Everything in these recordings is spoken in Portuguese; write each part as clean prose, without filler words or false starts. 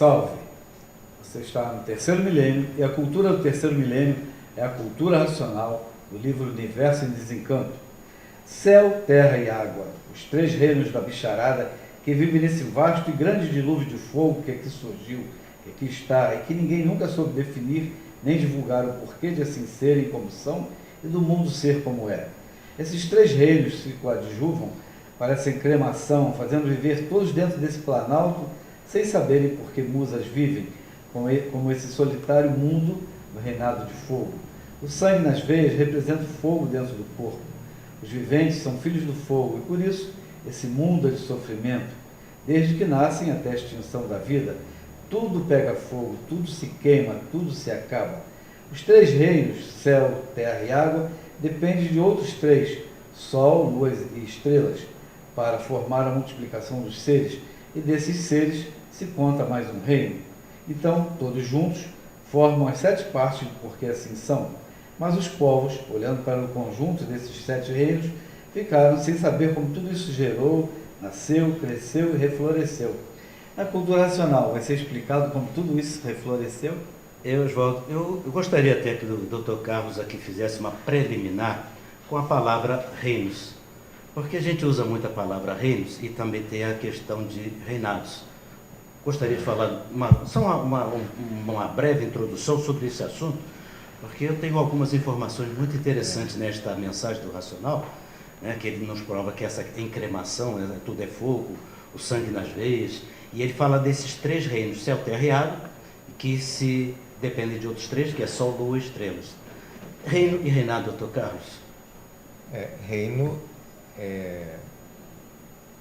Salve! Você está no terceiro milênio e a cultura do terceiro milênio é a cultura racional do livro Universo em Desencanto. Céu, terra e água, os três reinos da bicharada que vivem nesse vasto e grande dilúvio de fogo que aqui surgiu, que aqui está e que ninguém nunca soube definir nem divulgar o porquê de assim serem como são e do mundo ser como é. Esses três reinos se coadjuvam, parecem cremação, fazendo viver todos dentro desse planalto, sem saberem por que musas vivem, como esse solitário mundo do reinado de fogo. O sangue nas veias representa o fogo dentro do corpo. Os viventes são filhos do fogo e, por isso, esse mundo é de sofrimento. Desde que nascem até a extinção da vida, tudo pega fogo, tudo se queima, tudo se acaba. Os três reinos, céu, terra e água, dependem de outros três, sol, lua e estrelas, para formar a multiplicação dos seres, e desses seres se conta mais um reino. Então, todos juntos, formam as 7 partes do porquê assim são. Mas os povos, olhando para o conjunto desses 7 reinos, ficaram sem saber como tudo isso gerou, nasceu, cresceu e refloresceu. Na cultura racional, vai ser explicado como tudo isso refloresceu? Oswaldo, eu gostaria até que o Dr. Carlos aqui fizesse uma preliminar com a palavra reinos, porque a gente usa muito a palavra reinos e também tem a questão de reinados. Gostaria de falar uma breve introdução sobre esse assunto, porque eu tenho algumas informações muito interessantes nesta mensagem do Racional, né, que ele nos prova que essa encremação, tudo é fogo, o sangue nas veias, e ele fala desses 3 reinos, céu, terra e água, que se dependem de outros 3, que é sol, lua e estrelas. Reino e reinado, Dr. Carlos? Reino é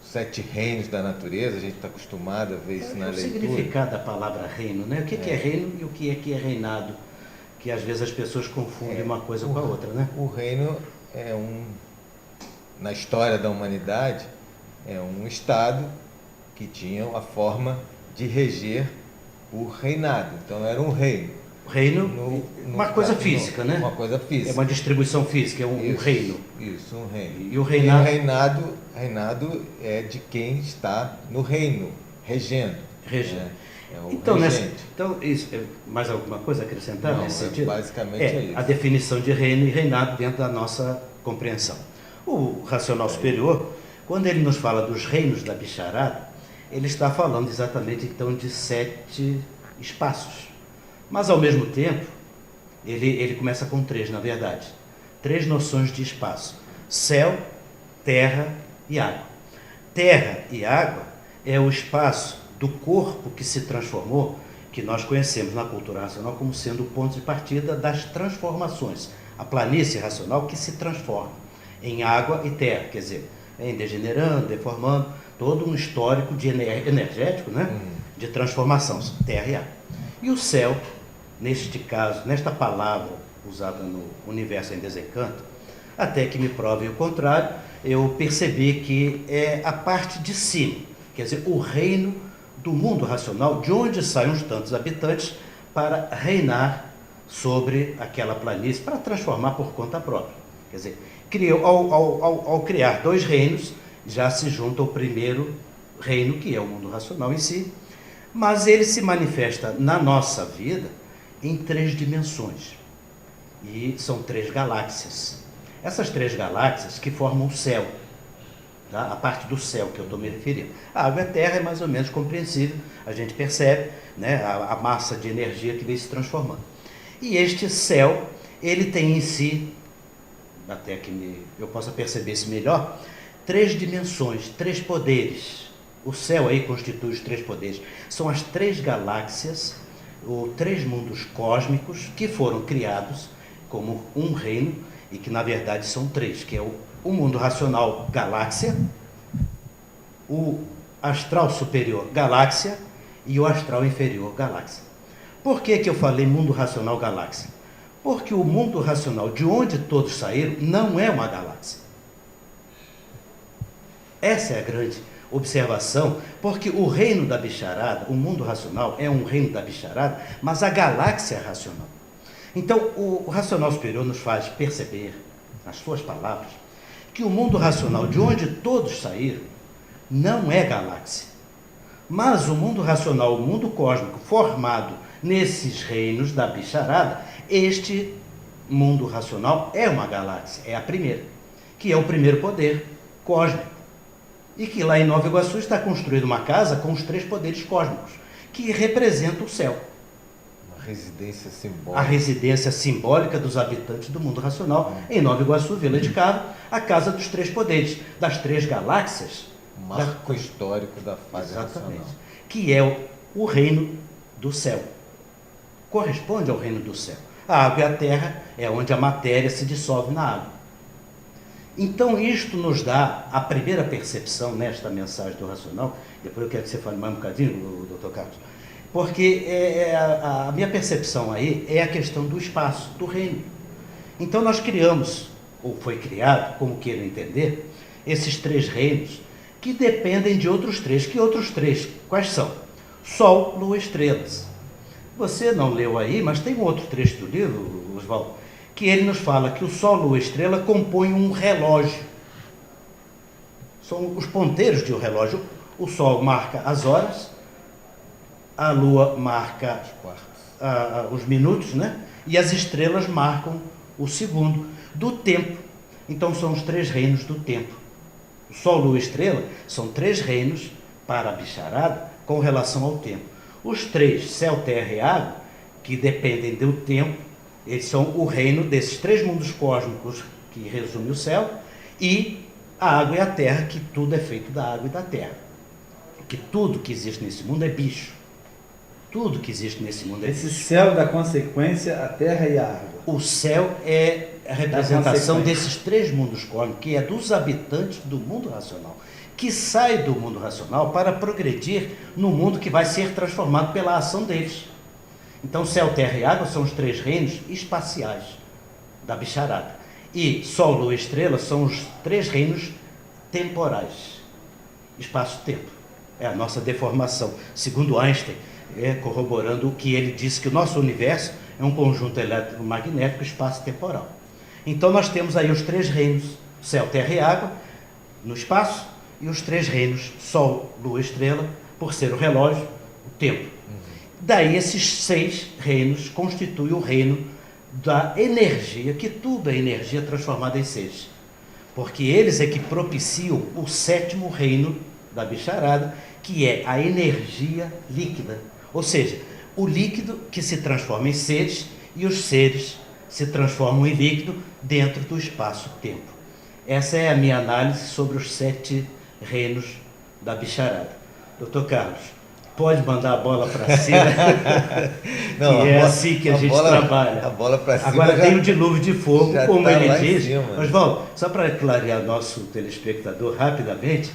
7 reinos da natureza, a gente está acostumado a ver isso na leitura. O significado da palavra reino, né? O que é reino e o que é reinado? Que às vezes as pessoas confundem uma coisa com a outra, né? O reino na história da humanidade, é um estado que tinha a forma de reger o reinado. Então era um reino. Reino, uma coisa física, né? Uma coisa física. É uma distribuição física, é um reino. Isso, um reino. E o reinado? Reinado é de quem está no reino, regendo. É o regente. Isso, mais alguma coisa a acrescentar Não, nesse sentido? Basicamente é isso. A definição de reino e reinado dentro da nossa compreensão. O racional superior, quando ele nos fala dos reinos da bicharada, ele está falando exatamente então de 7 espaços. Mas ao mesmo tempo, ele começa com 3, na verdade. 3 noções de espaço: céu, terra e água. Terra e água é o espaço do corpo que se transformou, que nós conhecemos na cultura racional como sendo o ponto de partida das transformações. A planície racional que se transforma em água e terra, quer dizer, degenerando, deformando, todo um histórico energético, né? De transformação, terra e água. E o céu, neste caso, nesta palavra usada no Universo em Desencanto, até que me provem o contrário, eu percebi que é a parte de cima, quer dizer, o reino do mundo racional, de onde saem uns tantos habitantes para reinar sobre aquela planície, para transformar por conta própria. Quer dizer, ao criar 2 reinos, já se junta o primeiro reino, que é o mundo racional em si, mas ele se manifesta na nossa vida em 3 dimensões. E são 3 galáxias. Essas 3 galáxias que formam o céu, tá? A parte do céu que eu estou me referindo. A água e a terra é mais ou menos compreensível, a gente percebe, né, a massa de energia que vem se transformando. E este céu, ele tem em si, até que eu possa perceber isso melhor, 3 dimensões, 3 poderes. O céu aí constitui os 3 poderes. São as 3 galáxias, ou 3 mundos cósmicos que foram criados como um reino e que na verdade são 3, que é o mundo racional galáxia, o astral superior galáxia e o astral inferior galáxia. Por que eu falei mundo racional galáxia? Porque o mundo racional de onde todos saíram não é uma galáxia. Essa é a grande observação, porque o reino da bicharada, o mundo racional é um reino da bicharada, mas a galáxia é racional. Então, o racional superior nos faz perceber, nas suas palavras, que o mundo racional de onde todos saíram não é galáxia. Mas o mundo racional, o mundo cósmico, formado nesses reinos da bicharada, este mundo racional é uma galáxia, é a primeira, que é o primeiro poder cósmico. E que lá em Nova Iguaçu está construída uma casa com os 3 poderes cósmicos, que representam o céu. Uma residência simbólica. A residência simbólica dos habitantes do mundo racional, em Nova Iguaçu, Vila de Cabo, a casa dos 3 poderes, das 3 galáxias. Marco histórico da fase Exatamente. racional. Que é o reino do céu. Corresponde ao reino do céu. A água e a terra é onde a matéria se dissolve na água. Então, isto nos dá a primeira percepção nesta mensagem do racional. Depois eu quero que você fale mais um bocadinho, doutor Carlos. Porque a minha percepção aí é a questão do espaço, do reino. Então, nós criamos, ou foi criado, como queiram entender, esses 3 reinos que dependem de outros 3. Que outros 3? Quais são? Sol, Lua, estrelas. Você não leu aí, mas tem um outro trecho do livro, Oswaldo, que ele nos fala que o Sol, Lua e Estrela compõem um relógio. São os ponteiros de um relógio. O Sol marca as horas, a Lua marca os minutos, né? E as estrelas marcam o segundo do tempo. Então são os 3 reinos do tempo. O Sol, Lua e Estrela são 3 reinos para a bicharada com relação ao tempo. Os 3, céu, terra e água, que dependem do tempo, eles são o reino desses 3 mundos cósmicos que resume o céu, e a água e a terra, que tudo é feito da água e da terra. Que tudo que existe nesse mundo é bicho. Tudo que existe nesse mundo é Esse bicho. céu da consequência, a terra e a água. O céu é a representação desses 3 mundos cósmicos, que é dos habitantes do mundo racional, que sai do mundo racional para progredir no mundo que vai ser transformado pela ação deles. Então, céu, terra e água são os 3 reinos espaciais da bicharada. E Sol, Lua e Estrela são os 3 reinos temporais. Espaço-tempo. É a nossa deformação. Segundo Einstein, corroborando o que ele disse, que o nosso universo é um conjunto eletromagnético espaço-temporal. Então, nós temos aí os 3 reinos, céu, terra e água, no espaço, e os 3 reinos, Sol, Lua e Estrela, por ser o relógio, o tempo. Daí esses 6 reinos constituem o reino da energia, que tudo é energia transformada em seres. Porque eles é que propiciam o 7º reino da bicharada, que é a energia líquida. Ou seja, o líquido que se transforma em seres e os seres se transformam em líquido dentro do espaço-tempo. Essa é a minha análise sobre os 7 reinos da bicharada. Doutor Carlos, pode mandar a bola para cima, Não, que é assim que a gente trabalha. A bola para cima. Agora tem o dilúvio de fogo, como tá ele diz. Oswaldo, só para clarear nosso telespectador rapidamente,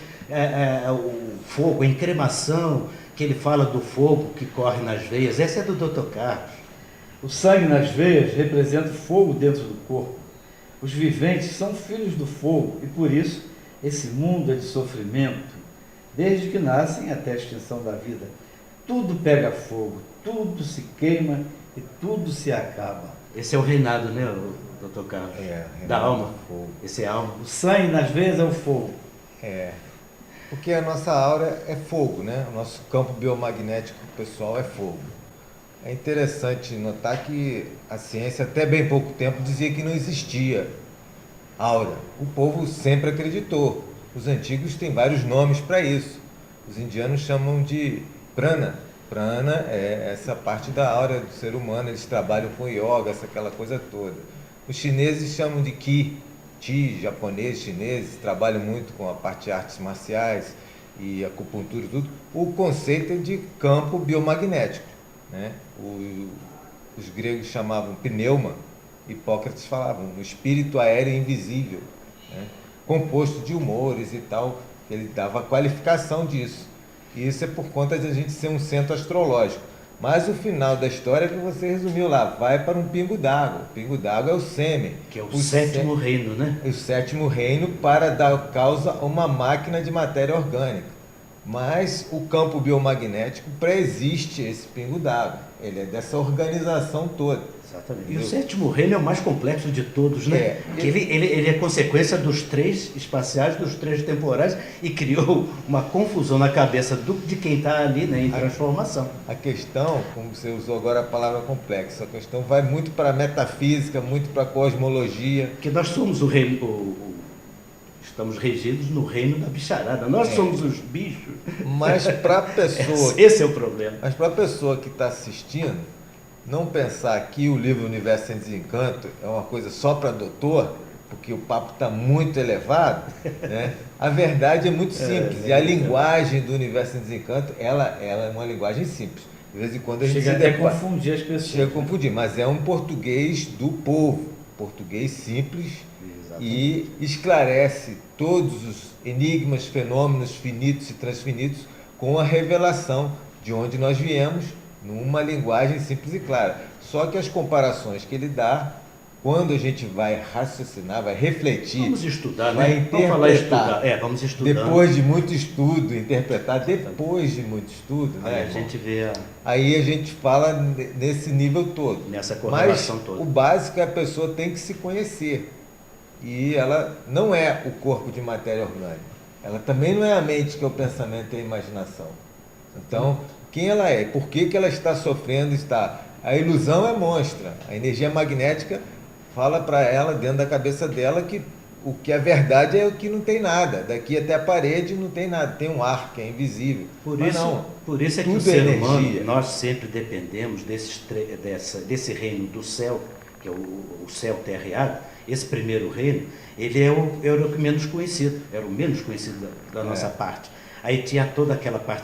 o fogo, a encremação, que ele fala do fogo que corre nas veias, essa é do Dr. Carlos. O sangue nas veias representa o fogo dentro do corpo. Os viventes são filhos do fogo e, por isso, esse mundo é de sofrimento, desde que nascem até a extinção da vida. Tudo pega fogo, tudo se queima e tudo se acaba. Esse é o reinado, né, Dr. Carlos? Da alma. Fogo. Esse é a alma. O sangue nas veias é o fogo. Porque a nossa aura é fogo, né? O nosso campo biomagnético pessoal é fogo. É interessante notar que a ciência, até bem pouco tempo, dizia que não existia aura. O povo sempre acreditou. Os antigos têm vários nomes para isso. Os indianos chamam de prana. Prana é essa parte da aura do ser humano. Eles trabalham com yoga, aquela coisa toda. Os chineses chamam de ki. Chi, japoneses, chineses, trabalham muito com a parte de artes marciais e acupuntura e tudo. O conceito é de campo biomagnético, né? Os gregos chamavam pneuma, Hipócrates falavam no espírito aéreo invisível, né? Composto de humores e tal, ele dava a qualificação disso. E isso é por conta de a gente ser um centro astrológico. Mas o final da história que você resumiu lá, vai para um pingo d'água. O pingo d'água é o sêmen. Que é o 7º reino, né? O 7º reino para dar causa a uma máquina de matéria orgânica. Mas o campo biomagnético pré-existe esse pingo d'água. Ele é dessa organização toda. Exatamente. E o sétimo reino é o mais complexo de todos, né? Que ele é consequência dos 3 espaciais, dos 3 temporais, e criou uma confusão na cabeça de quem está ali, né, em transformação. A questão, como você usou agora a palavra complexa, a questão vai muito para a metafísica, muito para a cosmologia. Porque nós somos o reino, estamos regidos no reino da bicharada. Nós somos os bichos. Mas para a pessoa... Esse é o problema. Mas para a pessoa que está assistindo, não pensar que o livro Universo Sem Desencanto é uma coisa só para doutor, porque o papo está muito elevado, né? A verdade é muito simples. E a linguagem do Universo Sem Desencanto, ela é uma linguagem simples. De vez em quando a gente chega até a confundir as pessoas. Chega a confundir, mas é um português do povo, português simples. Exatamente. E esclarece todos os enigmas, fenômenos finitos e transfinitos com a revelação de onde nós viemos, numa linguagem simples e clara. Só que as comparações que ele dá, quando a gente vai raciocinar, vai refletir, vamos estudar, vai né? interpretar, vamos falar estudar. Vamos estudar. Depois de muito estudo, interpretar depois de muito estudo, né? Aí a gente vê aí a gente fala nesse nível todo. Nessa correlação Mas toda. O básico é a pessoa tem que se conhecer. E ela não é o corpo de matéria orgânica. Ela também não é a mente, que é o pensamento e a imaginação. Então, quem ela é? Por que ela está sofrendo? A ilusão é monstra. A energia magnética fala para ela, dentro da cabeça dela, que o que é verdade é o que não tem nada. Daqui até a parede não tem nada. Tem um ar que é invisível. Por isso é que o ser humano, nós sempre dependemos desse reino do céu, que é o céu, terra e água. Esse primeiro reino, ele era o menos conhecido, era o menos conhecido da nossa parte. Aí tinha toda aquela parte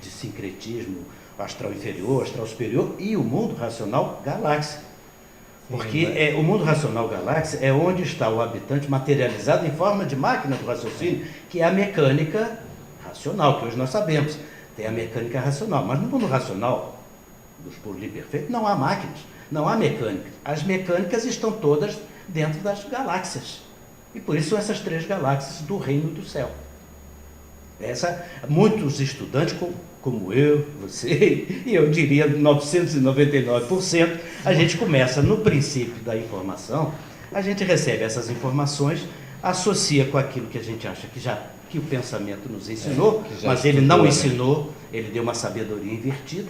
de sincretismo, astral inferior, astral superior, e o mundo racional galáxia. Porque o mundo racional galáxia é onde está o habitante materializado em forma de máquina do raciocínio, que é a mecânica racional, que hoje nós sabemos. Tem a mecânica racional, mas no mundo racional, dos poli perfeitos, não há máquinas, não há mecânica. As mecânicas estão todas dentro das galáxias. E por isso são essas 3 galáxias do reino do céu. Muitos estudantes, como eu, você, e eu diria 999%, a gente começa no princípio da informação, a gente recebe essas informações, associa com aquilo que a gente acha que o pensamento nos ensinou, mas ele não ensinou, ele deu uma sabedoria invertida,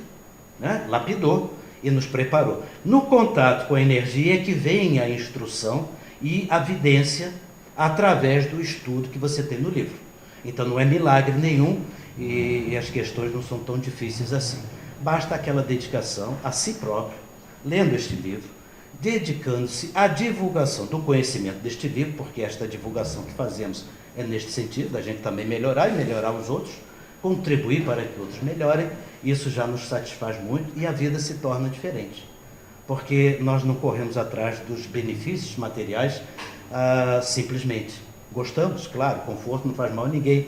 né? Lapidou e nos preparou. No contato com a energia é que vem a instrução e a vidência através do estudo que você tem no livro. Então não é milagre nenhum e as questões não são tão difíceis assim. Basta aquela dedicação a si próprio, lendo este livro, dedicando-se à divulgação do conhecimento deste livro, porque esta divulgação que fazemos é neste sentido, da gente também melhorar e melhorar os outros, contribuir para que outros melhorem. Isso já nos satisfaz muito e a vida se torna diferente, porque nós não corremos atrás dos benefícios materiais simplesmente. Gostamos, claro, conforto não faz mal a ninguém,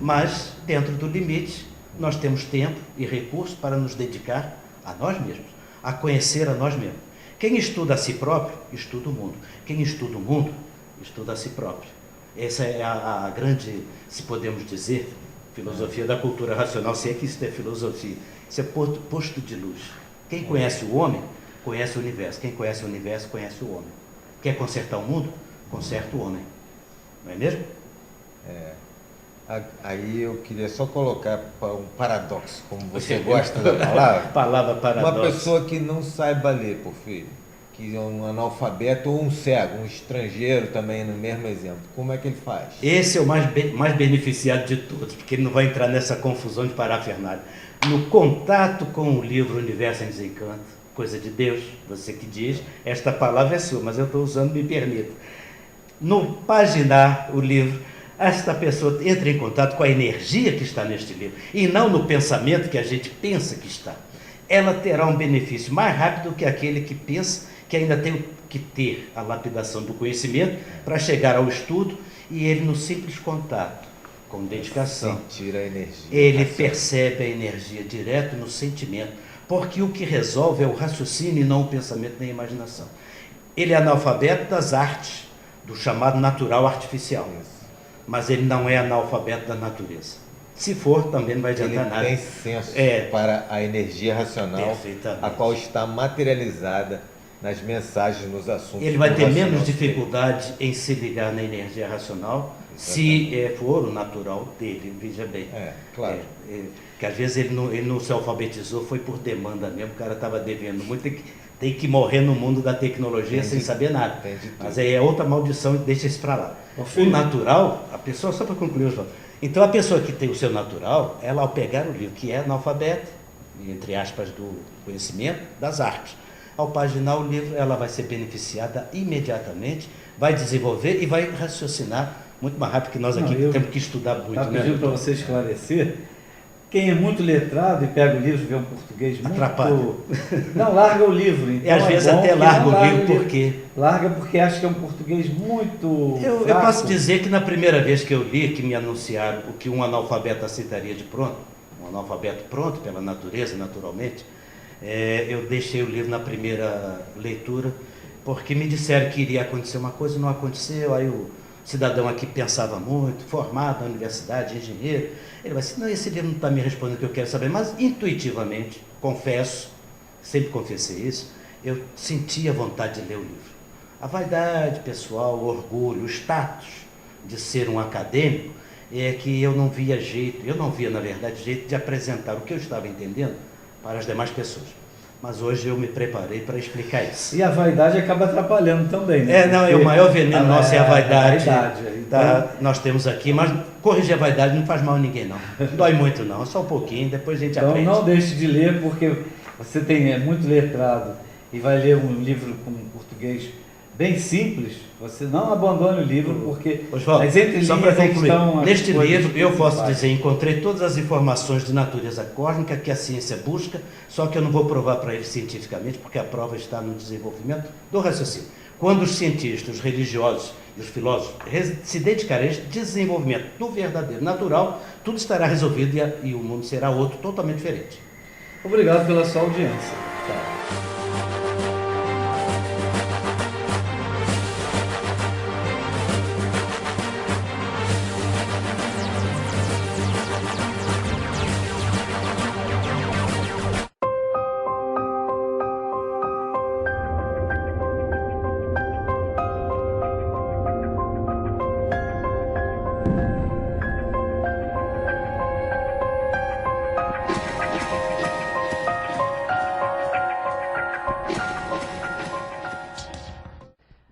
mas dentro do limite nós temos tempo e recursos para nos dedicar a nós mesmos, a conhecer a nós mesmos. Quem estuda a si próprio, estuda o mundo. Quem estuda o mundo, estuda a si próprio. Essa é a grande, se podemos dizer, filosofia da cultura racional, se é que isso é filosofia. Isso é posto de luz. Quem conhece o homem, conhece o universo. Quem conhece o universo, conhece o homem. Quer consertar o mundo? Conserta o homem. Não é mesmo? Aí eu queria só colocar um paradoxo, como você gosta da palavra. Palavra paradoxo. Uma pessoa que não saiba ler, Porfírio, que é um analfabeto ou um cego, um estrangeiro também, no mesmo exemplo, como é que ele faz? Esse é o mais beneficiado de todos, porque ele não vai entrar nessa confusão de parafernália. No contato com o livro Universo em Desencanto, coisa de Deus, você que diz, esta palavra é sua, mas eu estou usando, me permita. No paginar o livro, esta pessoa entra em contato com a energia que está neste livro, e não no pensamento que a gente pensa que está. Ela terá um benefício mais rápido que aquele que pensa que ainda tem que ter a lapidação do conhecimento para chegar ao estudo, e ele, no simples contato, com dedicação, sentir a energia. Ele percebe a energia direto no sentimento, porque o que resolve é o raciocínio e não o pensamento nem a imaginação. Ele é analfabeto das artes, do chamado natural artificial, mas ele não é analfabeto da natureza. Se for, também não vai Ele adiantar nada. tem senso É. para a energia racional, Perfeitamente. a qual está materializada nas mensagens, nos assuntos. Ele vai do ter racional menos superior. dificuldade em se ligar na energia racional, se for o natural dele, veja bem. Claro. Que às vezes ele não se alfabetizou, foi por demanda mesmo, o cara estava devendo muito, tem que morrer no mundo da tecnologia sem saber nada. Entendi tudo. Mas aí é outra maldição, deixa isso para lá. Ô, O filho. natural, a pessoa, só para concluir, Oswaldo, então a pessoa que tem o seu natural, ela ao pegar o livro, que é analfabeta, entre aspas, do conhecimento, das artes, ao paginar o livro, ela vai ser beneficiada imediatamente, vai desenvolver e vai raciocinar muito mais rápido que nós aqui, que temos que estudar muito. Estava pedindo para você esclarecer. Quem é muito letrado e pega o livro e vê um português muito... Atrapalha. Não, larga o livro. Então E às vezes bom até que larga não o livro porque... Larga porque acha que é um português muito Eu fraco. posso dizer que na primeira vez que eu li, que me anunciaram o que um analfabeto aceitaria de pronto, um analfabeto pronto pela natureza, naturalmente, eu deixei o livro na primeira leitura, porque me disseram que iria acontecer uma coisa, não aconteceu, aí o cidadão aqui pensava muito, formado na universidade, engenheiro, ele vai dizer, não, esse livro não está me respondendo o que eu quero saber, mas intuitivamente, confesso, sempre confessei isso, eu sentia vontade de ler o livro. A vaidade pessoal, o orgulho, o status de ser um acadêmico, é que eu não via jeito, na verdade, jeito de apresentar o que eu estava entendendo para as demais pessoas. Mas hoje eu me preparei para explicar isso. E a vaidade acaba atrapalhando também, né? O maior veneno nosso é a vaidade. Então, Nós temos aqui, mas corrigir a vaidade não faz mal a ninguém, não. Não dói muito, não. Só um pouquinho, depois a gente então aprende. não deixe de ler, porque você é muito letrado e vai ler um livro com português bem simples, você não abandone o livro, porque Oswaldo, as entrelinhas só para é que concluir, estão as neste coisas livro eu posso principais. dizer, encontrei todas as informações de natureza cósmica que a ciência busca, só que eu não vou provar para ele cientificamente, porque a prova está no desenvolvimento do raciocínio. Quando os cientistas, os religiosos e os filósofos se dedicarem a este desenvolvimento do verdadeiro natural, tudo estará resolvido e o mundo será outro, totalmente diferente. Obrigado pela sua audiência. Tchau.